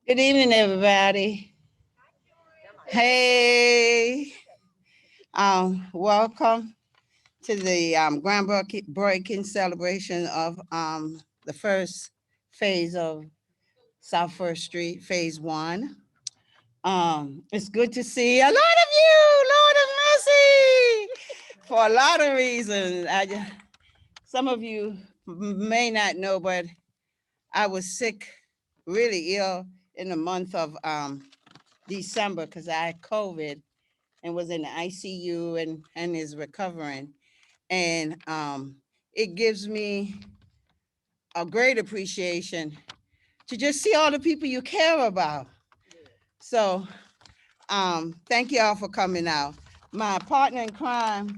Good evening, everybody. Hey, welcome to the groundbreaking celebration of the first phase of South First Street, Phase One. It's good to see a lot of you, Lord of mercy, for a lot of reasons. Some of you may not know, but I was sick, really ill in the month of December because I had COVID and was in the ICU and is recovering. And it gives me a great appreciation to just see all the people you care about. So thank you all for coming out. My partner in crime,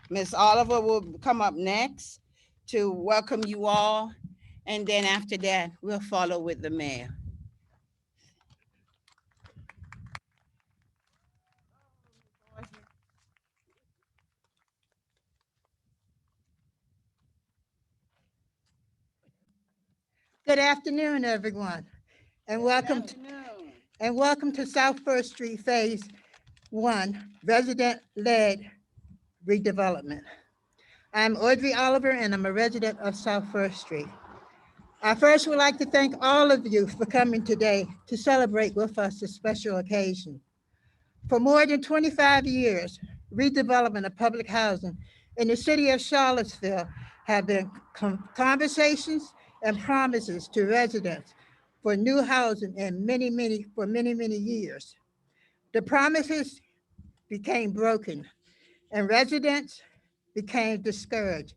Miss Oliver, will come up next to welcome you all. And then after that, we'll follow with the mayor. Good afternoon, everyone, and welcome to South First Street Phase One, resident-led redevelopment. I'm Audrey Oliver, and I'm a resident of South First Street. I first would like to thank all of you for coming today to celebrate with us this special occasion. For more than 25 years, redevelopment of public housing in the city of Charlottesville have been conversations and promises to residents for new housing and many years. The promises became broken and residents became discouraged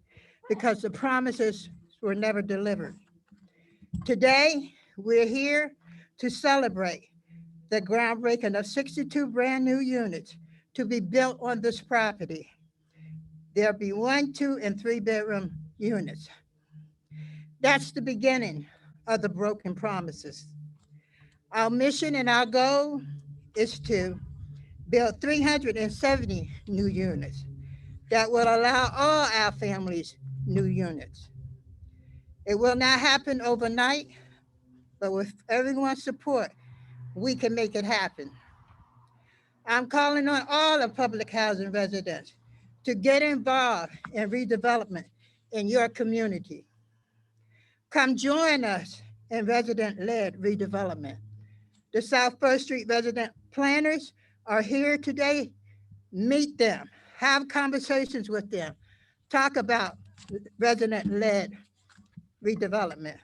because the promises were never delivered. Today, we're here to celebrate the groundbreaking of 62 brand new units to be built on this property. There'll be 1, 2, and 3 bedroom units. That's the beginning of the broken promises. Our mission and our goal is to build 370 new units that will allow all our families new units. It will not happen overnight, but with everyone's support, we can make it happen. I'm calling on all the public housing residents to get involved in redevelopment in your community. Come join us in resident-led redevelopment. The South First Street resident planners are here today. Meet them, have conversations with them, talk about resident-led redevelopment.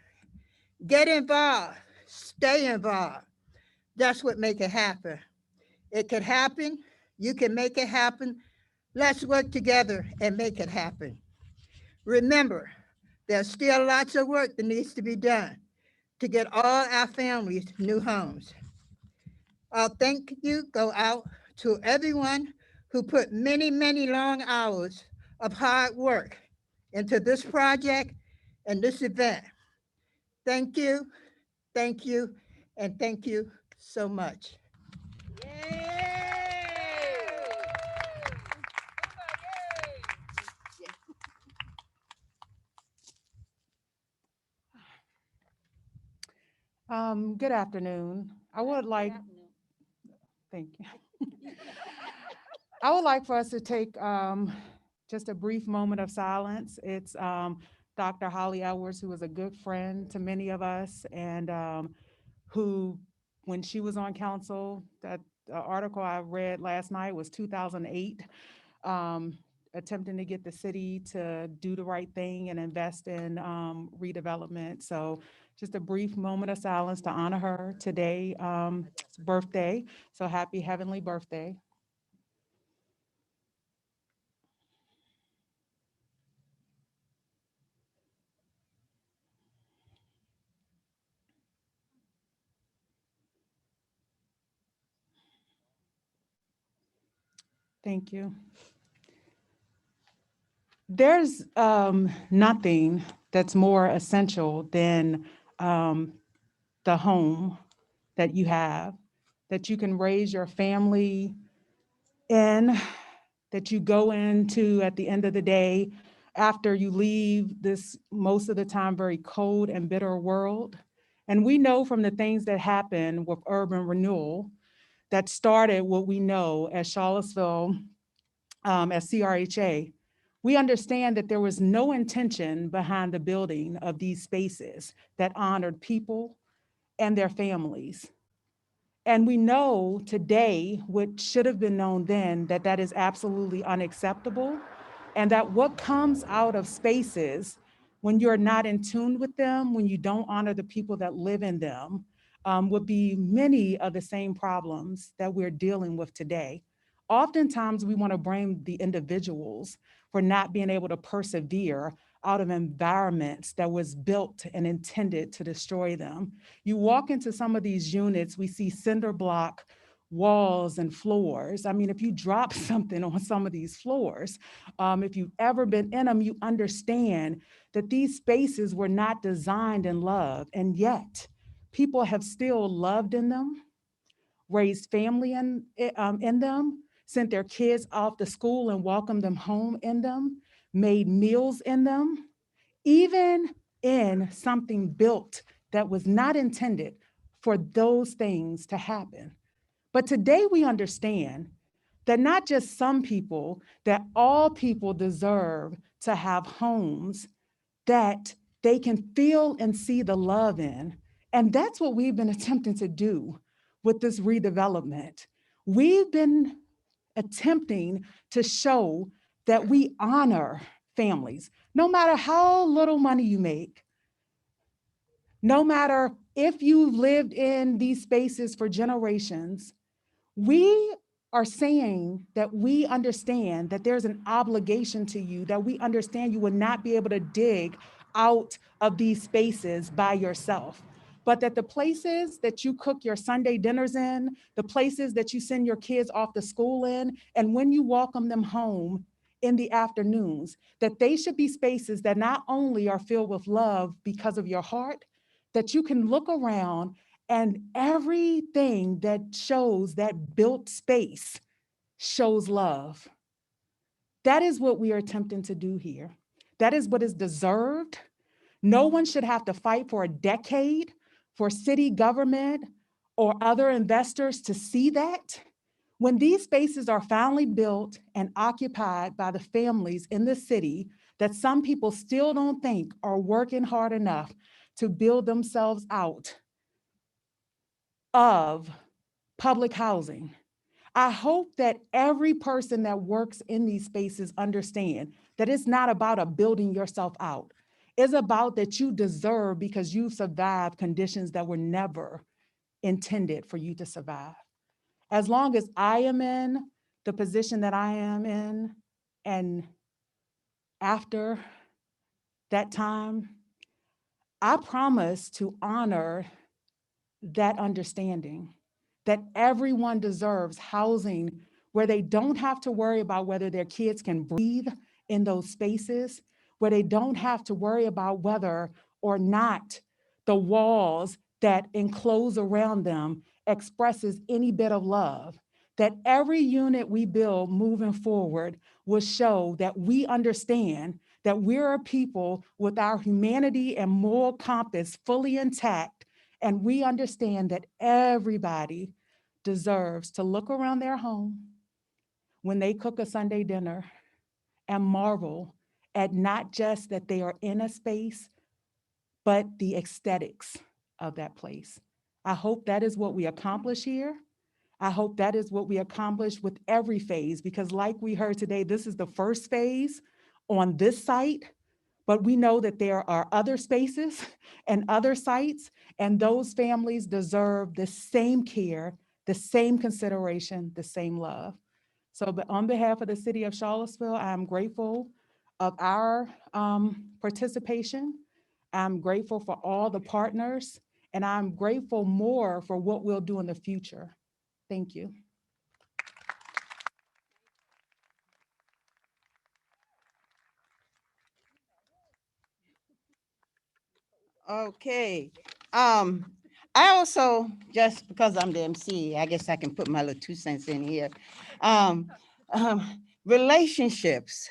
Get involved, stay involved. That's what make it happen. It could happen. You can make it happen. Let's work together and make it happen. Remember, there's still lots of work that needs to be done to get all our families new homes. Our thank you go out to everyone who put many long hours of hard work into this project and this event. Thank you, thank you, and thank you so much. Good afternoon. I would like, thank you. I would like for us to take just a brief moment of silence. It's Dr. Holly Edwards, who was a good friend to many of us and who, when she was on council, that article I read last night was 2008, attempting to get the city to do the right thing and invest in redevelopment. So just a brief moment of silence to honor her today, birthday. So happy heavenly birthday. Thank you. There's nothing that's more essential than the home that you have, that you can raise your family in, that you go into at the end of the day after you leave this most of the time very cold and bitter world, And we know from the things that happen with urban renewal that started what we know as Charlottesville, as CRHA, we understand that there was no intention behind the building of these spaces that honored people and their families. And we know today, what should have been known then, that that is absolutely unacceptable. And that what comes out of spaces when you're not in tune with them, when you don't honor the people that live in them, would be many of the same problems that we're dealing with today. Oftentimes, we want to blame the individuals for not being able to persevere out of environments that was built and intended to destroy them. You walk into some of these units, we see cinder block walls and floors. I mean, if you drop something on some of these floors, if you've ever been in them, you understand that these spaces were not designed in love, and yet people have still loved in them, raised family in them, sent their kids off to school and welcomed them home in them, made meals in them, even in something built that was not intended for those things to happen. But today we understand that not just some people, that all people deserve to have homes that they can feel and see the love in. And that's what we've been attempting to do with this redevelopment. We've been attempting to show that we honor families, no matter how little money you make, no matter if you've lived in these spaces for generations. We are saying that we understand that there's an obligation to you, that we understand you will not be able to dig out of these spaces by yourself, but that the places that you cook your Sunday dinners in, the places that you send your kids off to school in, and when you welcome them home in the afternoons, that they should be spaces that not only are filled with love because of your heart, that you can look around and everything that shows that built space shows love. That is what we are attempting to do here. That is what is deserved. No one should have to fight for a decade for city government or other investors to see that. When these spaces are finally built and occupied by the families in the city that some people still don't think are working hard enough to build themselves out of public housing. I hope that every person that works in these spaces understand that it's not about a building yourself out. It's about that you deserve because you survived conditions that were never intended for you to survive. As long as I am in the position that I am in, and after that time, I promise to honor that understanding that everyone deserves housing where they don't have to worry about whether their kids can breathe in those spaces, where they don't have to worry about whether or not the walls that enclose around them expresses any bit of love. That every unit we build moving forward will show that we understand that we're a people with our humanity and moral compass fully intact, and we understand that everybody deserves to look around their home when they cook a Sunday dinner and marvel at not just that they are in a space, but the aesthetics of that place. I hope that is what we accomplish here. I hope that is what we accomplish with every phase, because like we heard today, this is the first phase on this site, but we know that there are other spaces and other sites, and those families deserve the same care, the same consideration, the same love. So but on behalf of the city of Charlottesville, I'm grateful of our participation. I'm grateful for all the partners, and I'm grateful more for what we'll do in the future. Thank you. Okay. Um, I also, just because I'm the MC, I guess I can put my little 2 cents in here. Um, Relationships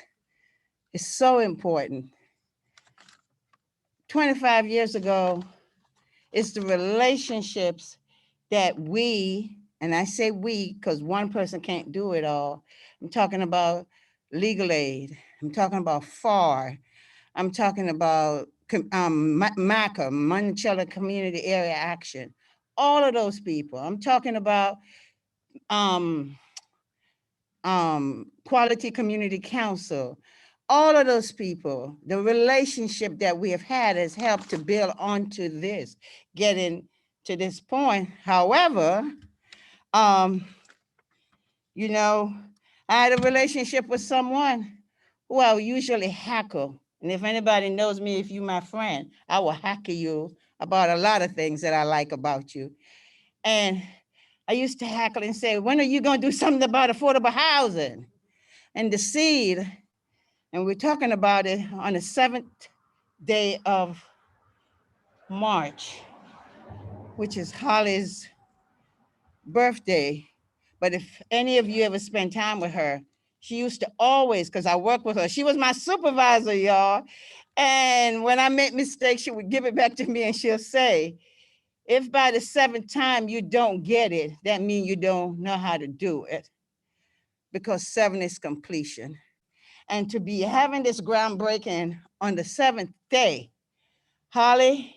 is so important. 25 years ago, It's the relationships that we, and I say we because one person can't do it all. I'm talking about legal aid. I'm talking about FAR. I'm talking about MACA, Monticello Community Area Action. All of those people. I'm talking about um, Quality Community Council. All of those people, the relationship that we have had has helped to build onto this, getting to this point. However, um, you know, I had a relationship with someone who I would usually heckle. And if anybody knows me, if you my friend, I will heckle you about a lot of things that I like about you. And I used to heckle and say, when are you going to do something about affordable housing and the seed? And we're talking about it on the 7th day of March, which is Holly's birthday. But if any of you ever spend time with her, she used to always, because I worked with her, she was my supervisor, y'all. And when I made mistakes, she would give it back to me and she'll say, if by the 7th time you don't get it, that means you don't know how to do it, because 7 is completion. And to be having this groundbreaking on the 7th day, Holly,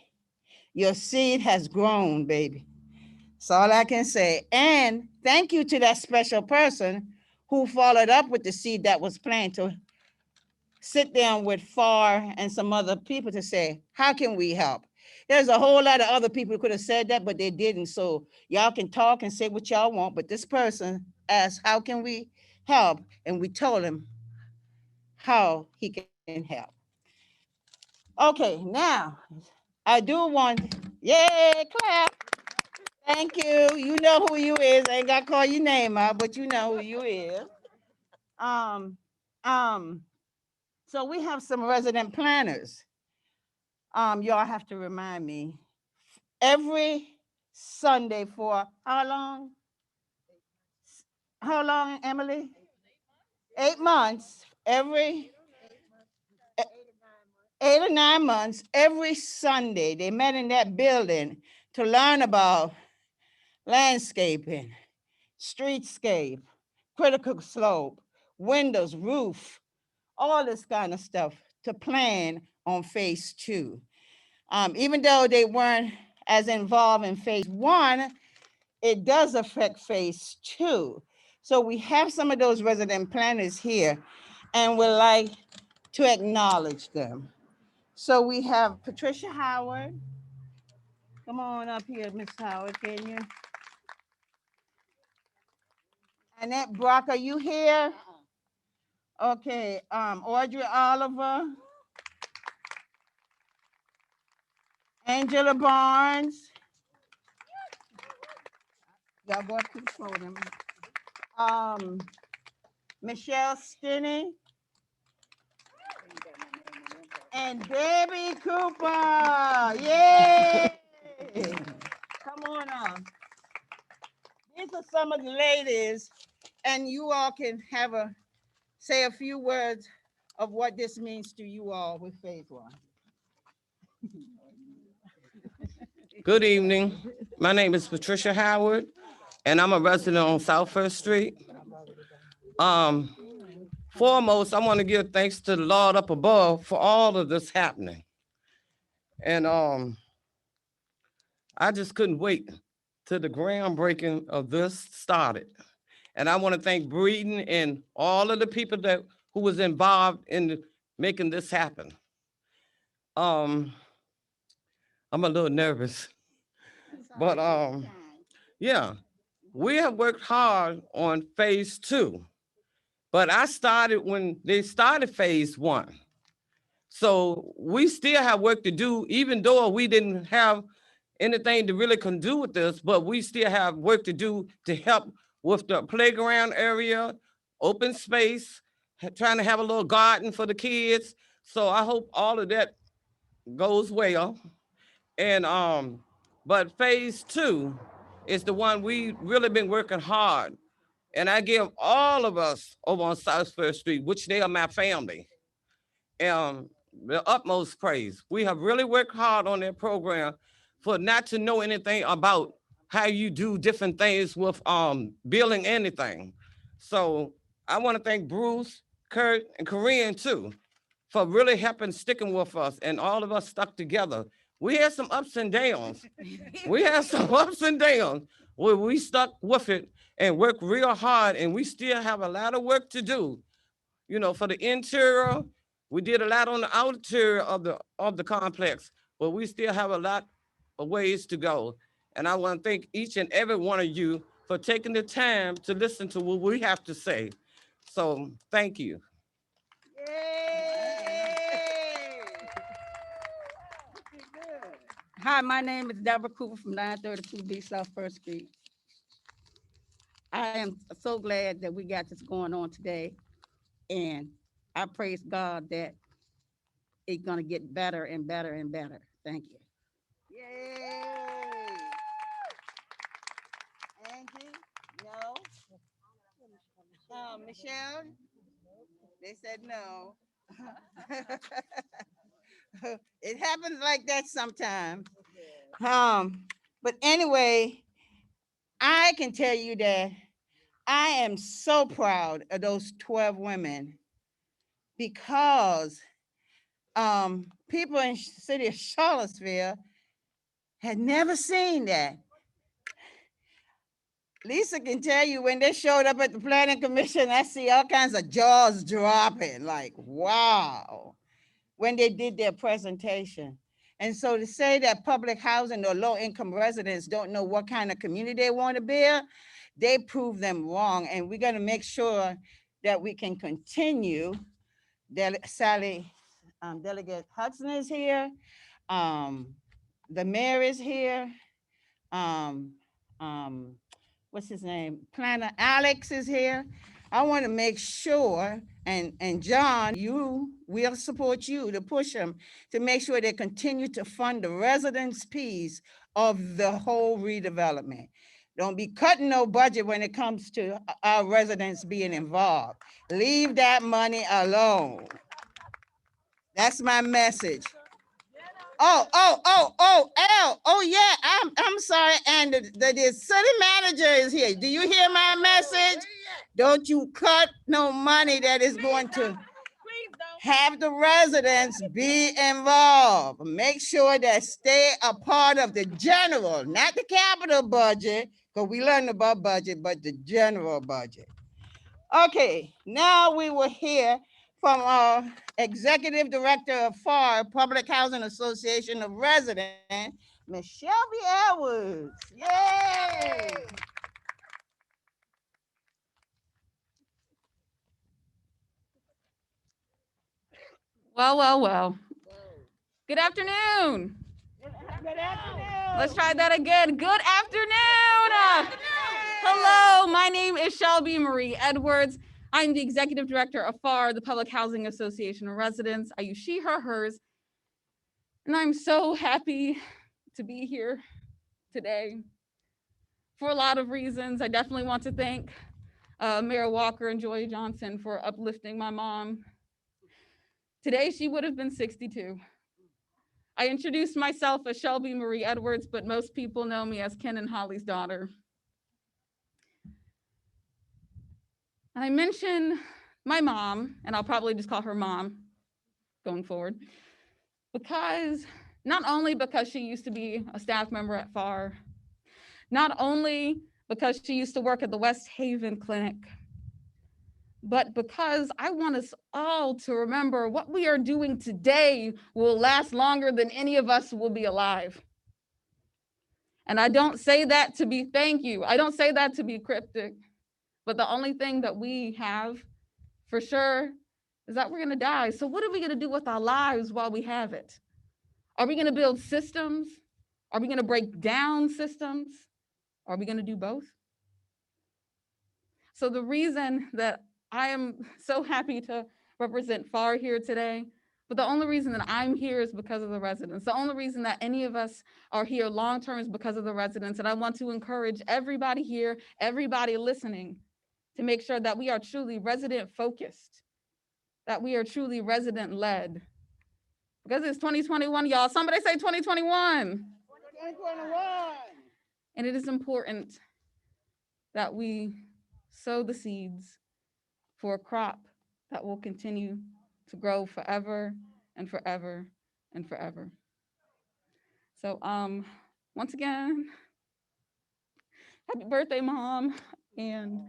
your seed has grown, baby. That's all I can say. And thank you to that special person who followed up with the seed that was planted to sit down with FAR and some other people to say, how can we help? There's a whole lot of other people who could have said that, but they didn't. So y'all can talk and say what y'all want, but this person asked, how can we help? And we told him how he can help. Okay, now I do want, yay, clap. Thank you. You know who you is. I ain't got to call your name out, but you know who you is. Um, um, so we have some resident planners. Y'all have to remind me. Every Sunday for how long? How long, Emily? 8 months. Every 8 or 9 months, every Sunday, they met in that building to learn about landscaping, streetscape, critical slope, windows, roof, all this kind of stuff to plan on phase 2. Even though they weren't as involved in phase 1, it does affect phase 2. So we have some of those resident planners here and we'd like to acknowledge them. So we have Patricia Howard. Come on up here, Miss Howard, can you? Annette Brock, are you here? Okay, Audrey Oliver, Angela Barnes. Y'all go up to the podium. Michelle Stinney and Debbie Cooper. Yay! Come on up. These are some of the ladies, and you all can have say a few words of what this means to you all with phase 1. Good evening. My name is Patricia Howard, and I'm a resident on South First Street. Um, Foremost, I want to give thanks to the Lord up above for all of this happening. And I just couldn't wait till the groundbreaking of this started. And I want to thank Breeden and all of the people who was involved in making this happen. I'm a little nervous, but yeah, we have worked hard on phase 2, but I started when they started phase 1. So we still have work to do, even though we didn't have anything to really can do with this, but we still have work to do to help with the playground area, open space, trying to have a little garden for the kids. So I hope all of that goes well. And but phase 2 is the one we really been working hard. And I give all of us over on South First Street, which they are my family, the utmost praise. We have really worked hard on that program for not to know anything about how you do different things with building anything. So I want to thank Bruce, Kurt, and Korean too for really helping sticking with us, and all of us stuck together. We had some ups and downs. We had some ups and downs where we stuck with it and worked real hard, and we still have a lot of work to do. You know, for the interior, we did a lot on the outer of the complex, but we still have a lot of ways to go. And I want to thank each and every one of you for taking the time to listen to what we have to say. So thank you. Hi, my name is Deborah Cooper from 932B South First Street. I am so glad that we got this going on today, and I praise God that it's gonna get better and better and better. Thank you. Yay! Angie? No? Michelle? They said no. It happens like that sometimes. But anyway, I can tell you that I am so proud of those 12 women because people in the city of Charlottesville had never seen that. Lisa can tell you when they showed up at the planning commission, I see all kinds of jaws dropping, like, wow, when they did their presentation. And so to say that public housing or low-income residents don't know what kind of community they want to build, they prove them wrong. And we're going to make sure that we can continue. Delegate Hudson is here. The mayor is here. Um, um, what's his name? Planner Alex is here. I want to make sure, and John, we'll support you to push them to make sure they continue to fund the residents' piece of the whole redevelopment. Don't be cutting no budget when it comes to our residents being involved. Leave that money alone. That's my message. Oh, yeah, I'm sorry. And the city manager is here. Do you hear my message? Don't you cut no money that is going to have the residents be involved. Make sure that stay a part of the general, not the capital budget, because we learned about budget, but the general budget. Okay, now we will hear from our Executive Director of FAR, Public Housing Association of Residents, Ms. Shelby Edwards. Yay! Well. Good afternoon. Good afternoon. Let's try that again. Good afternoon. Hello, my name is Shelby Marie Edwards. I'm the Executive Director of FAR, the Public Housing Association of Residents. I use she, her, hers. And I'm so happy to be here today for a lot of reasons. I definitely want to thank Mayor Walker and Joy Johnson for uplifting my mom. Today, she would have been 62. I introduced myself as Shelby Marie Edwards, but most people know me as Ken and Holly's daughter. And I mention my mom, and I'll probably just call her mom going forward, because not only because she used to be a staff member at FAR, not only because she used to work at the West Haven Clinic, but because I want us all to remember what we are doing today will last longer than any of us will be alive. And I don't say that to be, thank you, I don't say that to be cryptic, but the only thing that we have for sure is that we're gonna die. So what are we gonna do with our lives while we have it? Are we gonna build systems? Are we gonna break down systems? Are we gonna do both? So the reason that I am so happy to represent FAR here today, but the only reason that I'm here is because of the residents. The only reason that any of us are here long-term is because of the residents. And I want to encourage everybody here, everybody listening, to make sure that we are truly resident-focused, that we are truly resident-led. Because it's 2021, y'all. Somebody say 2021. And it is important that we sow the seeds for a crop that will continue to grow forever and forever and forever. So once again, happy birthday, Mom. And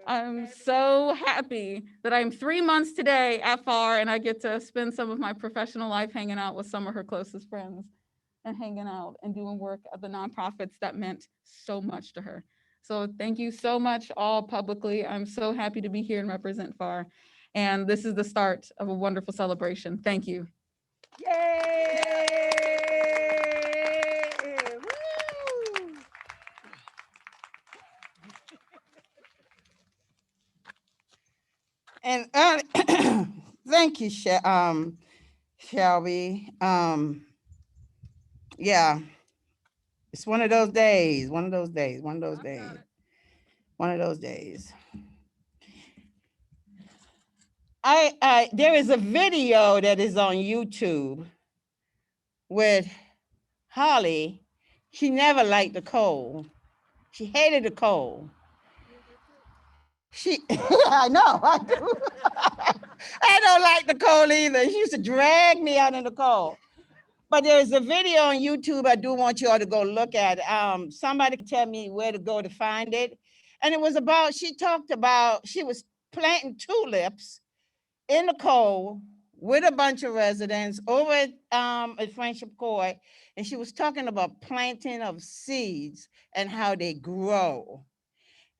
I'm so happy that I'm 3 months today at FAR and I get to spend some of my professional life hanging out with some of her closest friends and hanging out and doing work at the nonprofits that meant so much to her. So thank you so much all publicly. I'm so happy to be here and represent FAR. And this is the start of a wonderful celebration. Thank you. And thank you, Shelby. Yeah, it's one of those days, one of those days, one of those days, one of those days. There is a video that is on YouTube with Holly. She never liked the cold. She hated the cold. I know, I do. I don't like the cold either. She used to drag me out in the cold. But there's a video on YouTube I do want you all to go look at. Somebody can tell me where to go to find it. And it was about, she talked about, she was planting tulips in the cold with a bunch of residents over at Friendship Court. And she was talking about planting of seeds and how they grow.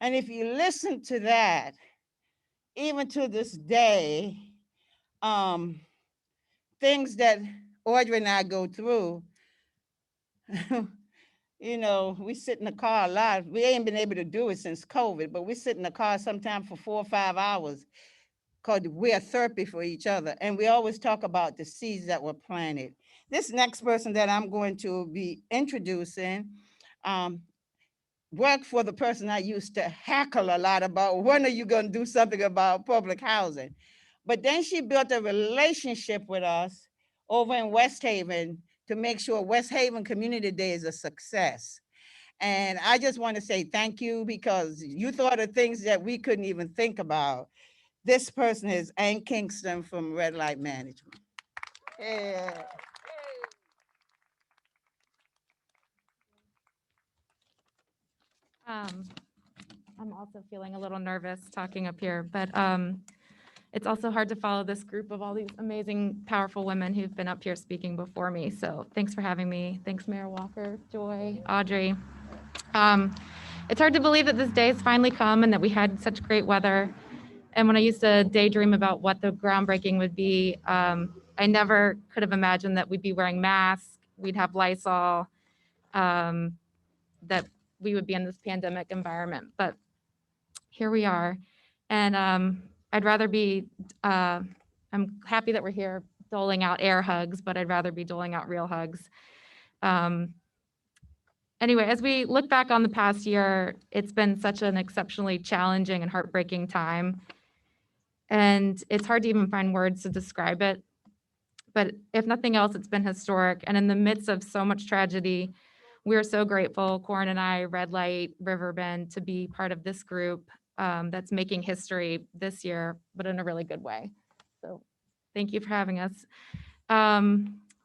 And if you listen to that, even to this day, things that Audrey and I go through, you know, we sit in the car a lot. We ain't been able to do it since COVID, but we sit in the car sometimes for 4 or 5 hours because we're therapy for each other. And we always talk about the seeds that were planted. This next person that I'm going to be introducing worked for the person I used to heckle a lot about, when are you going to do something about public housing? But then she built a relationship with us over in West Haven to make sure West Haven Community Day is a success. And I just want to say thank you because you thought of things that we couldn't even think about. This person is Ann Kingston from Red Light Management. Yeah. I'm also feeling a little nervous talking up here, but it's also hard to follow this group of all these amazing, powerful women who've been up here speaking before me. So thanks for having me. Thanks, Mayor Walker, Joy, Audrey. It's hard to believe that this day has finally come and that we had such great weather. And when I used to daydream about what the groundbreaking would be, I never could have imagined that we'd be wearing masks, we'd have Lysol, that we would be in this pandemic environment. But here we are. And I'd rather be, I'm happy that we're here doling out air hugs, but I'd rather be doling out real hugs. Anyway, as we look back on the past year, it's been such an exceptionally challenging and heartbreaking time. And it's hard to even find words to describe it. But if nothing else, it's been historic. And in the midst of so much tragedy, we are so grateful, Corin and I, Red Light, Riverbend, to be part of this group that's making history this year, but in a really good way. So thank you for having us.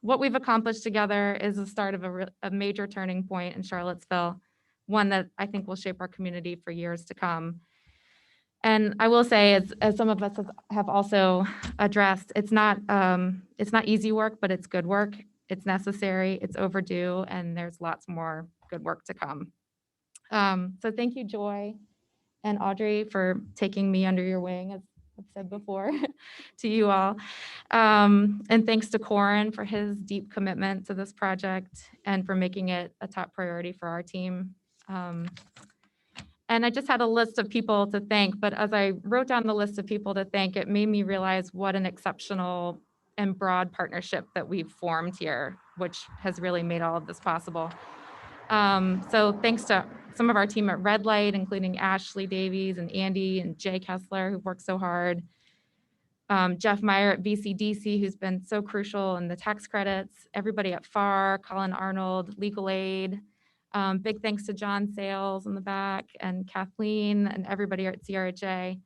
What we've accomplished together is the start of a major turning point in Charlottesville, one that I think will shape our community for years to come. And I will say, as some of us have also addressed, it's not easy work, but it's good work. It's necessary, it's overdue, and there's lots more good work to come. So thank you, Joy and Audrey, for taking me under your wing, as I've said before, to you all. And thanks to Corin for his deep commitment to this project and for making it a top priority for our team. And I just had a list of people to thank, but as I wrote down the list of people to thank, it made me realize what an exceptional and broad partnership that we've formed here, which has really made all of this possible. So thanks to some of our team at Red Light, including Ashley Davies and Andy and Jay Kessler, who worked so hard. Jeff Meyer at VCDC, who's been so crucial in the tax credits, everybody at FAR, Colin Arnold, Legal Aid. Big thanks to John Sales in the back and Kathleen and everybody at CRHA.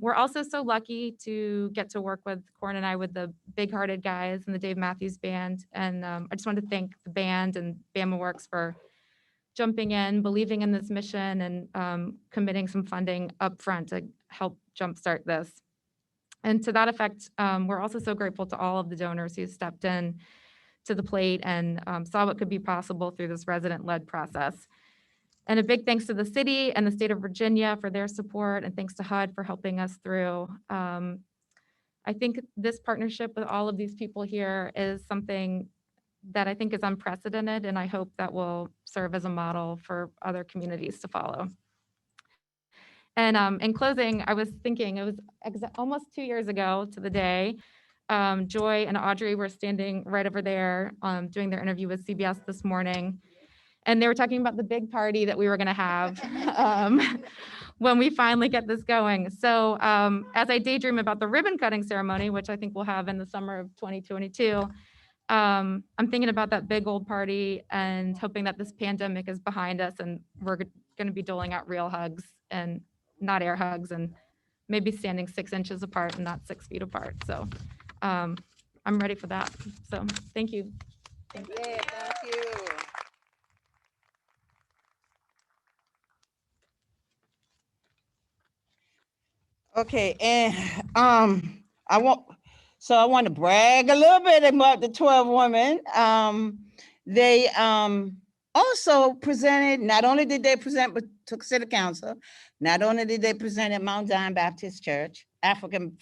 We're also so lucky to get to work with Corin and I with the Big Hearted guys and the Dave Matthews Band. And I just want to thank the band and Bama Works for jumping in, believing in this mission, and committing some funding upfront to help jumpstart this. And to that effect, we're also so grateful to all of the donors who stepped in to the plate and saw what could be possible through this resident-led process. And a big thanks to the city and the state of Virginia for their support, and thanks to HUD for helping us through. I think this partnership with all of these people here is something that I think is unprecedented, and I hope that will serve as a model for other communities to follow. And in closing, I was thinking it was almost 2 years ago to the day. Joy and Audrey were standing right over there doing their interview with CBS this morning. And they were talking about the big party that we were going to have when we finally get this going. So as I daydream about the ribbon cutting ceremony, which I think we'll have in the summer of 2022, I'm thinking about that big old party and hoping that this pandemic is behind us and we're going to be doling out real hugs and not air hugs, and maybe standing 6 inches apart and not 6 feet apart. So I'm ready for that. So thank you. Yeah, thank you. Okay, and I want to brag a little bit about the 12 women. They also presented, not only did they present, but took city council. Not only did they present at Mount Zion Baptist Church,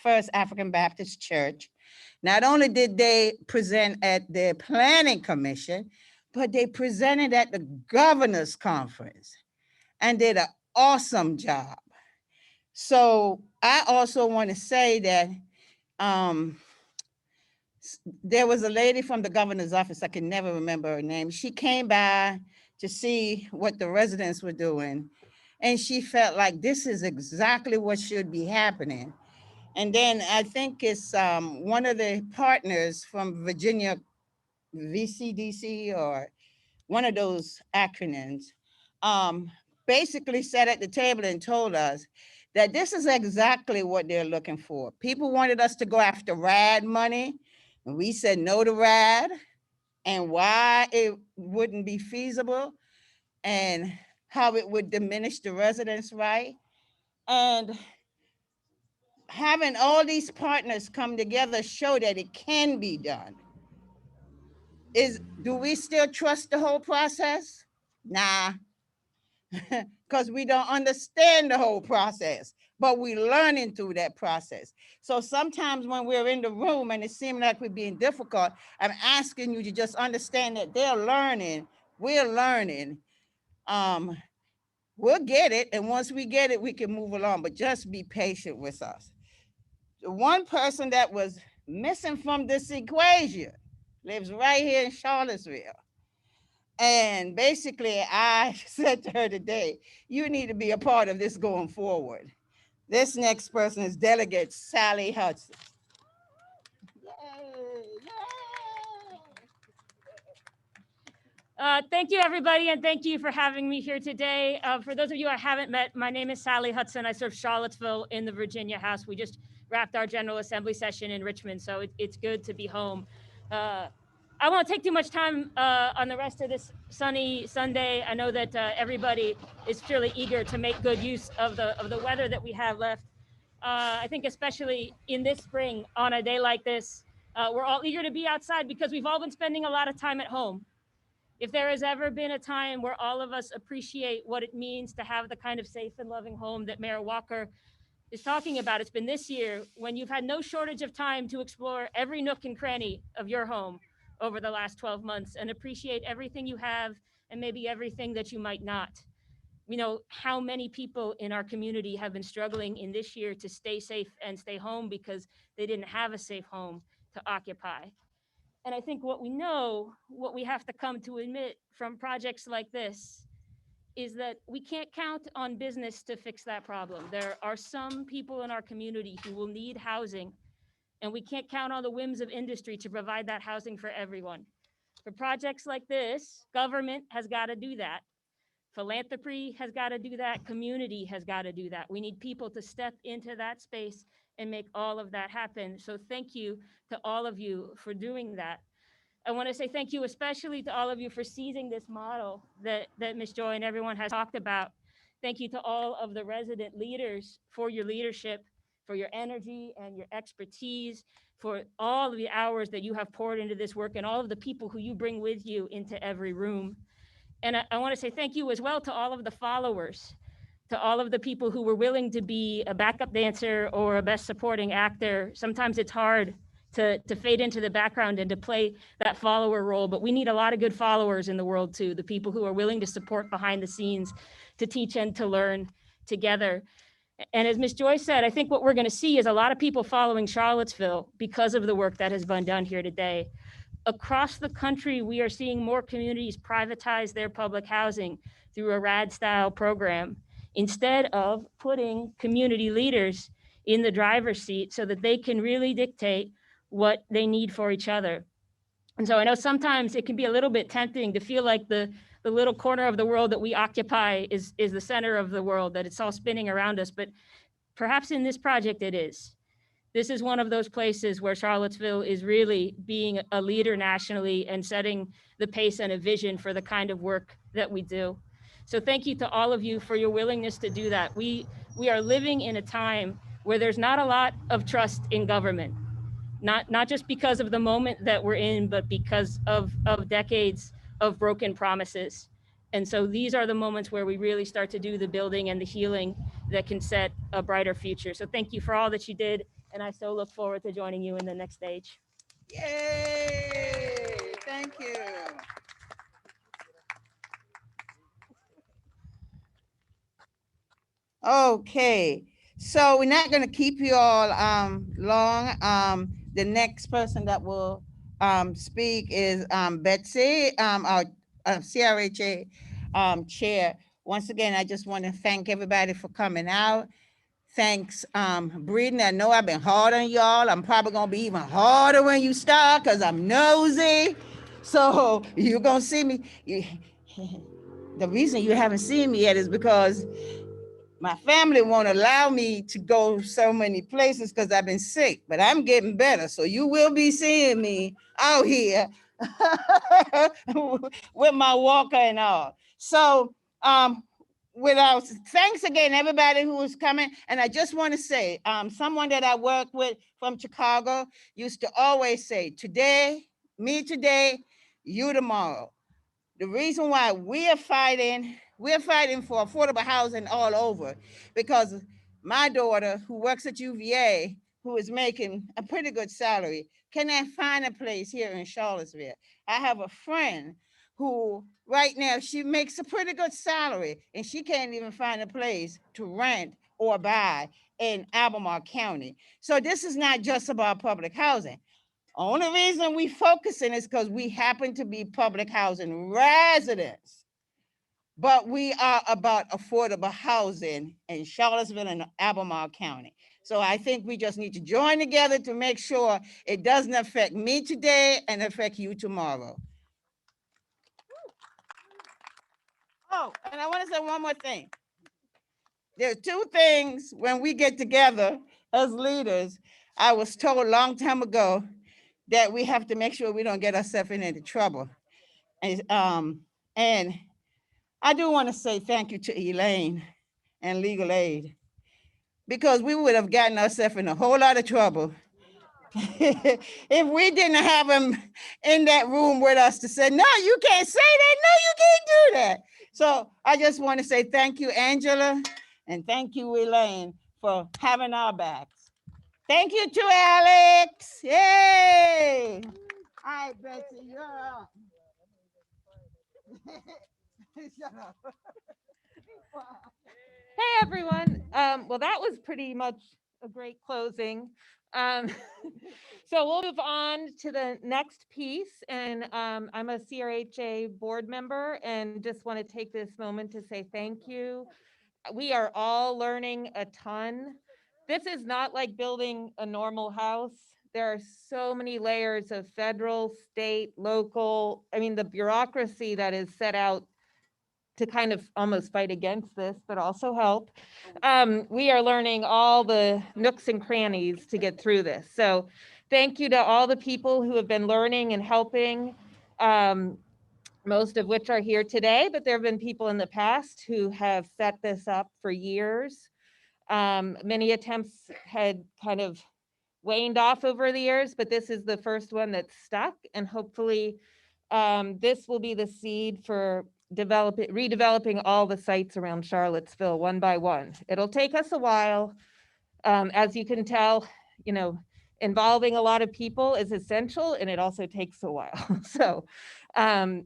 First African Baptist Church. Not only did they present at the Planning Commission, but they presented at the Governor's Conference and did an awesome job. So I also want to say that there was a lady from the governor's office, I can never remember her name. She came by to see what the residents were doing, and she felt like this is exactly what should be happening. And then I think it's one of the partners from Virginia, VCDC, or one of those acronyms, basically sat at the table and told us that this is exactly what they're looking for. People wanted us to go after RAD money, and we said no to RAD, and why it wouldn't be feasible, and how it would diminish the residents' right. And having all these partners come together show that it can be done. Do we still trust the whole process? Nah, because we don't understand the whole process, but we're learning through that process. So sometimes when we're in the room and it seems like we're being difficult, I'm asking you to just understand that they're learning, we're learning. We'll get it, and once we get it, we can move along, but just be patient with us. The one person that was missing from this equation lives right here in Charlottesville. And basically, I said to her today, you need to be a part of this going forward. This next person is Delegate Sally Hudson. Thank you, everybody, and thank you for having me here today. For those of you I haven't met, my name is Sally Hudson. I serve Charlottesville in the Virginia House. We just wrapped our General Assembly session in Richmond, so it's good to be home. I won't take too much time on the rest of this sunny Sunday. I know that everybody is truly eager to make good use of the weather that we have left. I think especially in this spring, on a day like this, we're all eager to be outside because we've all been spending a lot of time at home. If there has ever been a time where all of us appreciate what it means to have the kind of safe and loving home that Mayor Walker is talking about, it's been this year when you've had no shortage of time to explore every nook and cranny of your home over the last 12 months and appreciate everything you have and maybe everything that you might not. You know, how many people in our community have been struggling in this year to stay safe and stay home because they didn't have a safe home to occupy. And I think what we know, what we have to come to admit from projects like this, is that we can't count on business to fix that problem. There are some people in our community who will need housing, and we can't count on the whims of industry to provide that housing for everyone. For projects like this, government has got to do that. Philanthropy has got to do that. Community has got to do that. We need people to step into that space and make all of that happen. So thank you to all of you for doing that. I want to say thank you especially to all of you for seizing this model that Ms. Joy and everyone has talked about. Thank you to all of the resident leaders for your leadership, for your energy and your expertise, for all of the hours that you have poured into this work and all of the people who you bring with you into every room. And I want to say thank you as well to all of the followers, to all of the people who were willing to be a backup dancer or a best supporting actor. Sometimes it's hard to fade into the background and to play that follower role, but we need a lot of good followers in the world too, the people who are willing to support behind the scenes, to teach and to learn together. And as Ms. Joy said, I think what we're going to see is a lot of people following Charlottesville because of the work that has been done here today. Across the country, we are seeing more communities privatize their public housing through a RAD-style program, instead of putting community leaders in the driver's seat so that they can really dictate what they need for each other. And so I know sometimes it can be a little bit tempting to feel like the little corner of the world that we occupy is the center of the world, that it's all spinning around us, but perhaps in this project it is. This is one of those places where Charlottesville is really being a leader nationally and setting the pace and a vision for the kind of work that we do. So thank you to all of you for your willingness to do that. We are living in a time where there's not a lot of trust in government, not just because of the moment that we're in, but because of decades of broken promises. And so these are the moments where we really start to do the building and the healing that can set a brighter future. So thank you for all that you did. And I so look forward to joining you in the next stage. Yay! Thank you. Okay, so we're not going to keep you all long. The next person that will speak is Betsy, our CRHA chair. Once again, I just want to thank everybody for coming out. Thanks, Breeden. I know I've been hard on y'all. I'm probably gonna be even harder when you start because I'm nosy. So you're gonna see me. The reason you haven't seen me yet is because my family won't allow me to go so many places because I've been sick, but I'm getting better. So you will be seeing me out here with my walker and all. So without thanks again, everybody who is coming. And I just want to say, someone that I work with from Chicago used to always say, today, me today, you tomorrow. The reason why we're fighting for affordable housing all over, because my daughter who works at UVA, who is making a pretty good salary, cannot find a place here in Charlottesville. I have a friend who right now she makes a pretty good salary and she can't even find a place to rent or buy in Albemarle County. So this is not just about public housing. Only reason we focusing is because we happen to be public housing residents, but we are about affordable housing in Charlottesville and Albemarle County. So I think we just need to join together to make sure it doesn't affect me today and affect you tomorrow. Oh, and I want to say one more thing. There are two things when we get together as leaders. I was told a long time ago that we have to make sure we don't get ourselves into trouble. And I do want to say thank you to Elaine and Legal Aid, because we would have gotten ourselves in a whole lot of trouble if we didn't have them in that room with us to say, no, you can't say that, no, you can't do that. So I just want to say thank you, Angela, and thank you, Elaine, for having our backs. Thank you to Alex. Yay! All right, Betsy, you're up. Shut up. Hey, everyone. Well, that was pretty much a great closing. Um, so we'll move on to the next piece. And I'm a CRHA board member and just want to take this moment to say thank you. We are all learning a ton. This is not like building a normal house. There are so many layers of federal, state, local, I mean, the bureaucracy that is set out to kind of almost fight against this, but also help. We are learning all the nooks and crannies to get through this. So thank you to all the people who have been learning and helping, most of which are here today, but there have been people in the past who have set this up for years. Many attempts had kind of waned off over the years, but this is the first one that's stuck, and hopefully this will be the seed for redeveloping all the sites around Charlottesville one by one. It'll take us a while. As you can tell, you know, involving a lot of people is essential, and it also takes a while. So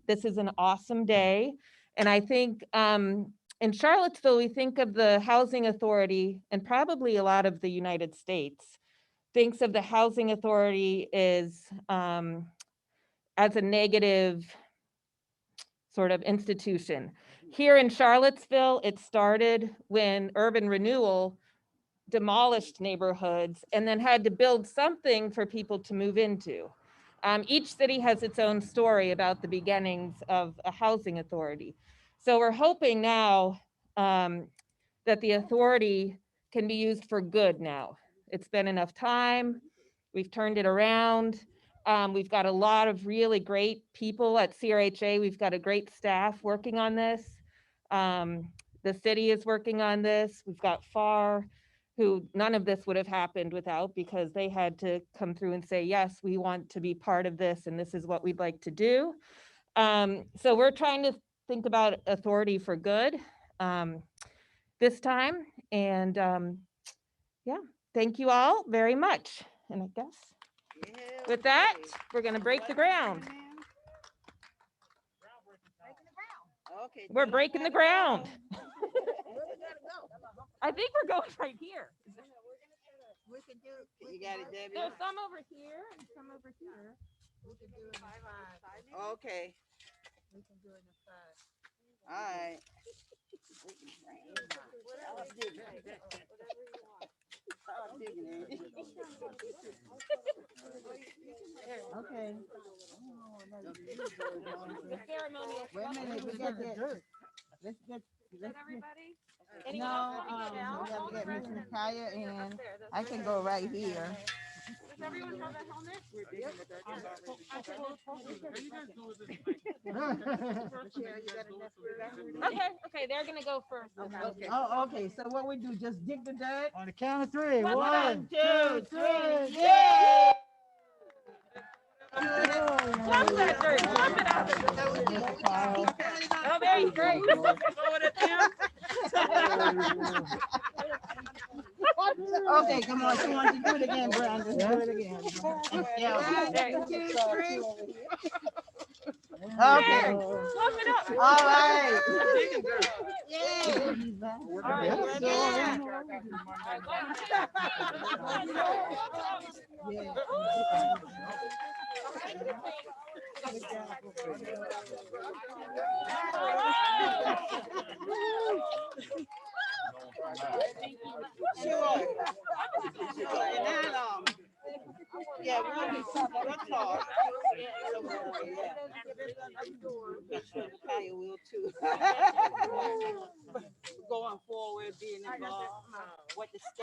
this is an awesome day. And I think in Charlottesville, we think of the Housing Authority, and probably a lot of the United States thinks of the Housing Authority as a negative sort of institution. Here in Charlottesville, it started when urban renewal demolished neighborhoods and then had to build something for people to move into. Each city has its own story about the beginnings of a housing authority. So we're hoping now that the authority can be used for good now. It's been enough time. We've turned it around. We've got a lot of really great people at CRHA. We've got a great staff working on this. The city is working on this. We've got FAR, who none of this would have happened without, because they had to come through and say, yes, we want to be part of this, and this is what we'd like to do. So we're trying to think about authority for good this time. And yeah, thank you all very much. And I guess with that, we're going to break the ground. Okay. We're breaking the ground. I think we're going right here. You got it, Debbie? There's some over here and some over here. Okay. All right. Okay. Ceremonial. Wait a minute, we got that. Let's get. Everybody? No, we gotta get Miss Nakaya in. I can go right here. Does everyone have a helmet? Okay, they're gonna go first. Okay. Oh, okay, so what we do, just dig the dirt? On the count of three. One, One, two, two, three, three. yay! Jump that dirt, jump it out. Oh, there you go. Okay, come on, she wants to do it again, Brandon, do it again. Yeah. One, two, three. There, Okay, jump it up. all right. All right, you ready? Yeah. Sure. And then, yeah, we'll talk. Kaya will too. Going forward, being involved, what the